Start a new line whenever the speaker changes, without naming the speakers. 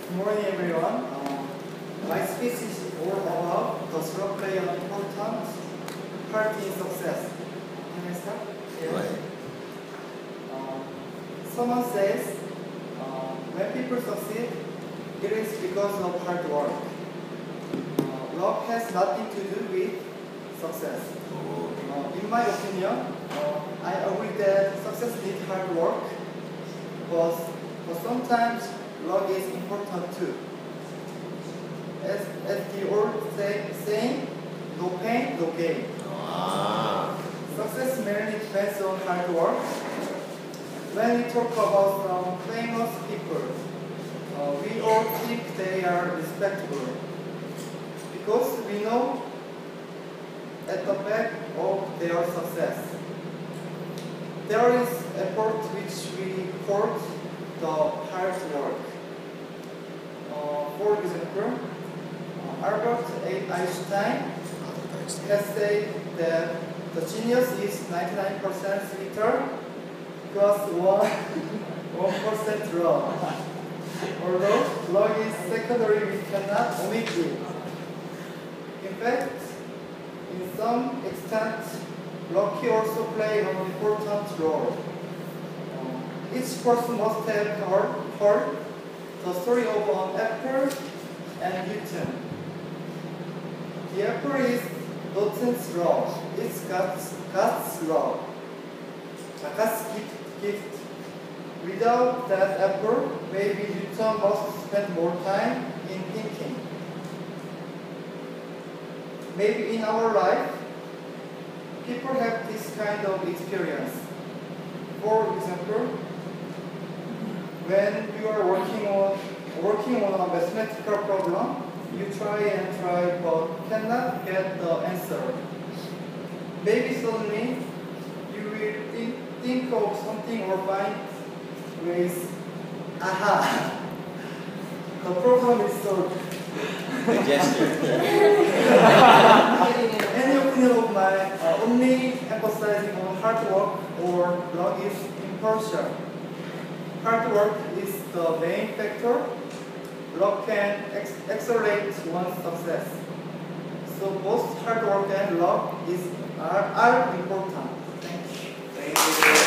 Good morning, everyone. My speech is all about the slot play an important part in success. Can I start?
Right.
Someone says when people succeed, it is because of hard work. Luck has nothing to do with success. In my opinion, I agree that success needs hard work, but sometimes luck is important too. As the old saying, no pain, no gain. Success mainly depends on hard work. When we talk about some famous people, we all think they are respectable because we know at the back of their success there is effort which we call the hard work. For example, Albert Einstein has said that the genius is 99% literal plus 1% raw. Although luck is secondary, we cannot omit it. In fact, in some extent, luck also plays an important role. Each person must have heard the story of an apple and Newton. The apple is Newton's law. It's God's law. God's gift. Without that apple, maybe Newton must spend more time in thinking. Maybe in our life, people have this kind of experience. For example, when you are working on a mathematical problem, you try and try but cannot get the answer. Maybe suddenly you will think of something or find ways. Aha! The problem is solved.
The gesture.
Any opinion of mine only emphasizing on hard work or luck is impartial. Hard work is the main factor. Luck can accelerate one's success. So both hard work and luck are important. Thank you.
Thank you.